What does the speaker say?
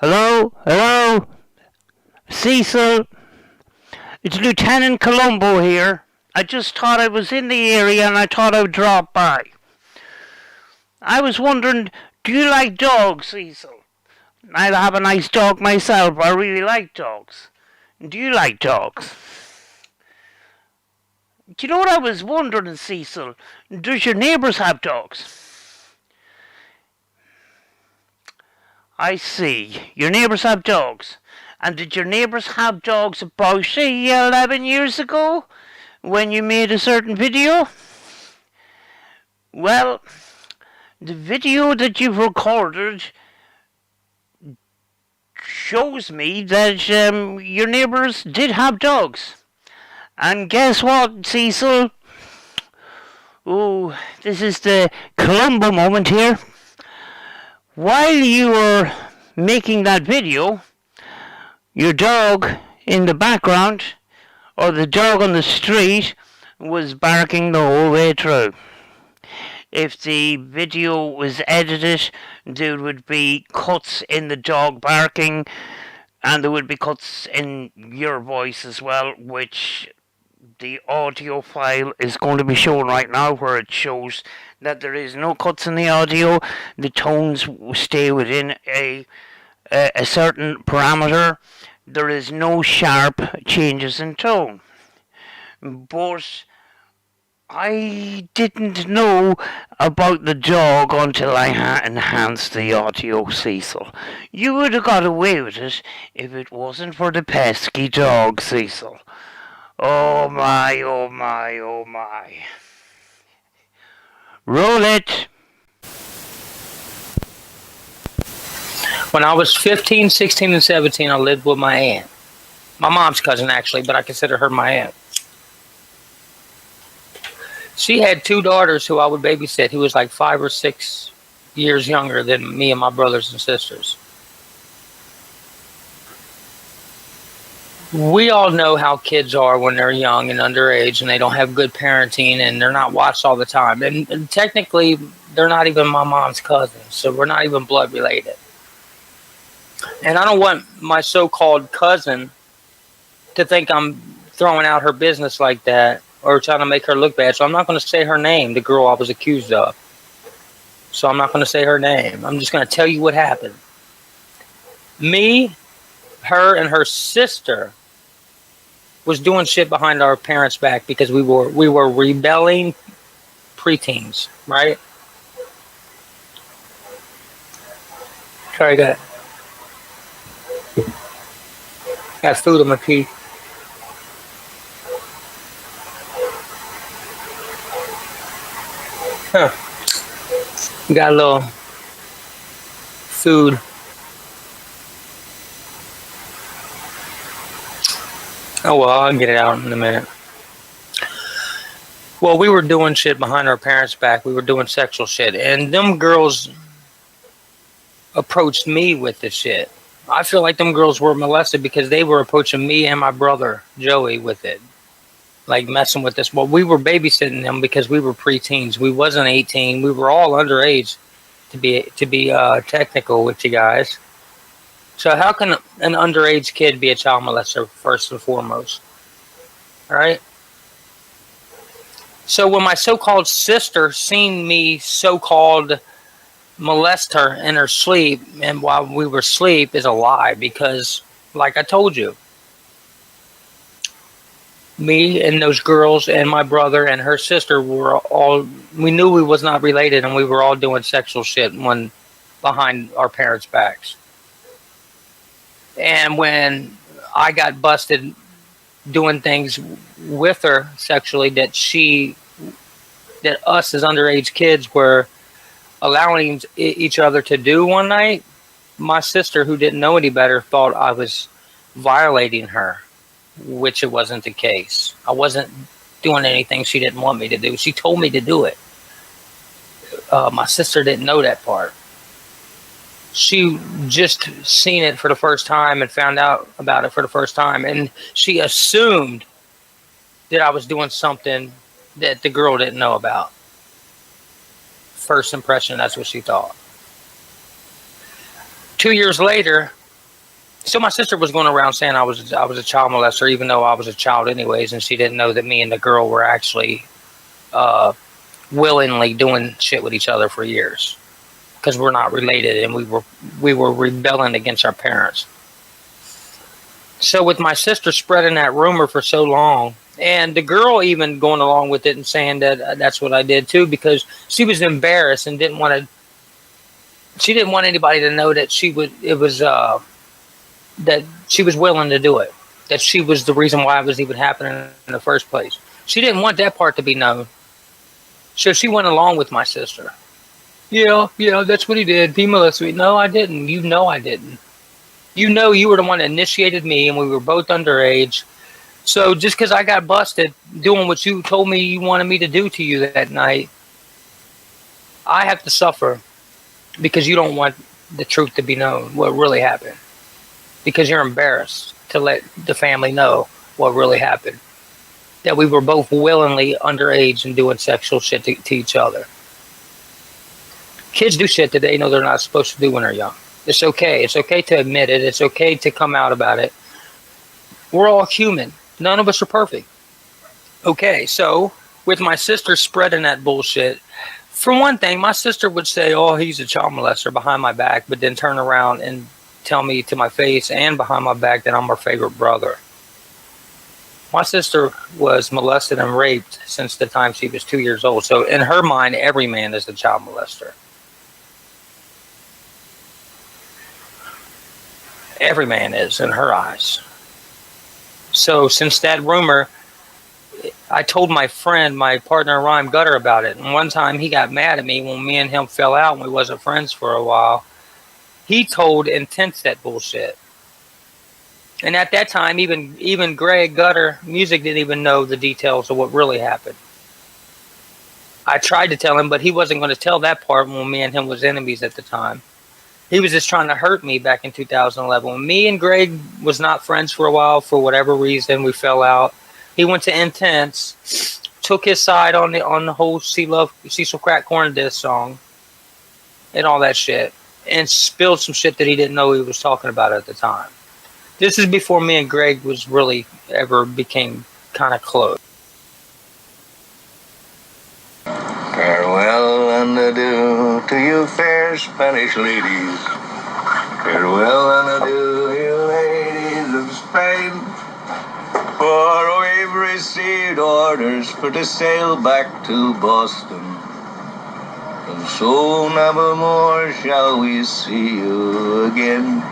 Hello? Hello? Cecil? It's Lieutenant Colombo here. I just thought I was in the area and I thought I would drop by. I was wondering, do you like dogs, Cecil? I have a nice dog myself. I really like dogs. Do you like dogs? Do you know what I was wondering, Cecil? Does your neighbours have dogs? I see. Your neighbours have dogs. And did your neighbours have dogs about, say, 11 years ago? When you made a certain video? Well, the video that you've recorded shows me that your neighbours did have dogs. And guess what, Cecil? Oh, this is the Columbo moment here. While you were making that video, your dog in the background, or the dog on the street, was barking the whole way through. If the video was edited, there would be cuts in the dog barking, and there would be cuts in your voice as well, which the audio file is going to be shown right now, where it shows that there is no cuts in the audio. The tones stay within a certain parameter. There is no sharp changes in tone. But I didn't know about the dog until I enhanced the audio, Cecil. You would have got away with it if it wasn't for the pesky dog, Cecil. Oh my, oh my, oh my. Roll it. When I was 15, 16, and 17, I lived with my aunt. My mom's cousin, actually, but I consider her my aunt. She had two daughters who I would babysit, who was like 5 or 6 years younger than me and my brothers and sisters. We all know how kids are when they're young and underage and they don't have good parenting and they're not watched all the time. And technically, they're not even my mom's cousins, so we're not even blood related. And I don't want my so-called cousin to think I'm throwing out her business like that or trying to make her look bad. So I'm not going to say her name, the girl I was accused of. So I'm not going to say her name. I'm just going to tell you what happened. Me, her, and her sister was doing shit behind our parents' back because we were rebelling preteens, right? Sorry, got food in my teeth. Huh. Got a little food. Oh well, I'll get it out in a minute. Well, we were doing shit behind our parents' back. We were doing sexual shit. And them girls approached me with this shit. I feel like them girls were molested because they were approaching me and my brother, Joey, with it. Like messing with this. Well, we were babysitting them because we were preteens. We wasn't 18. We were all underage, to be technical with you guys. So how can an underage kid be a child molester, first and foremost? All right? So when my so-called sister seen me so-called molest her in her sleep, and while we were asleep, is a lie, because like I told you, me and those girls and my brother and her sister we knew we was not related, and we were all doing sexual shit behind our parents' backs. And when I got busted doing things with her sexually that us as underage kids were allowing each other to do one night, my sister, who didn't know any better, thought I was violating her, which it wasn't the case. I wasn't doing anything she didn't want me to do. She told me to do it. My sister didn't know that part. She just seen it for the first time and found out about it for the first time. And she assumed that I was doing something that the girl didn't know about. First impression, that's what she thought. 2 years later, So my sister was going around saying I was a child molester, even though I was a child anyways, and she didn't know that me and the girl were actually willingly doing shit with each other for years, because we're not related and we were rebelling against our parents. So with my sister spreading that rumor for so long, and the girl even going along with it and saying that that's what I did too, because she was embarrassed and didn't want to. She didn't want anybody to know that she would. It was that she was willing to do it. That she was the reason why it was even happening in the first place. She didn't want that part to be known. So she went along with my sister. Yeah, that's what he did. He molested me. No, I didn't. You know I didn't. You know you were the one that initiated me, and we were both underage. So just because I got busted doing what you told me you wanted me to do to you that night, I have to suffer because you don't want the truth to be known, what really happened. Because you're embarrassed to let the family know what really happened. That we were both willingly underage and doing sexual shit to each other. Kids do shit that they know they're not supposed to do when they're young. It's okay. It's okay to admit it. It's okay to come out about it. We're all human. None of us are perfect. Okay, so with my sister spreading that bullshit, for one thing, my sister would say, oh, he's a child molester behind my back, but then turn around and tell me to my face and behind my back that I'm her favorite brother. My sister was molested and raped since the time she was 2 years old. So in her mind, every man is a child molester. Every man is in her eyes. So since that rumor, I told my friend, my partner in rhyme, Gutter, about it. And one time he got mad at me when me and him fell out and we wasn't friends for a while. He told Intense that bullshit. And at that time, even Greg Gutter Music didn't even know the details of what really happened. I tried to tell him, but he wasn't going to tell that part when me and him was enemies at the time. He was just trying to hurt me back in 2011. When me and Greg was not friends for a while, for whatever reason, we fell out. He went to Intense, took his side on the whole Cecil Crack Corn diss song, and all that shit, and spilled some shit that he didn't know he was talking about at the time. This is before me and Greg was really ever became kind of close. Farewell and adieu to you fair Spanish ladies. Farewell and adieu, you ladies of Spain. For we've received orders for to sail back to Boston. And so never more shall we see you again.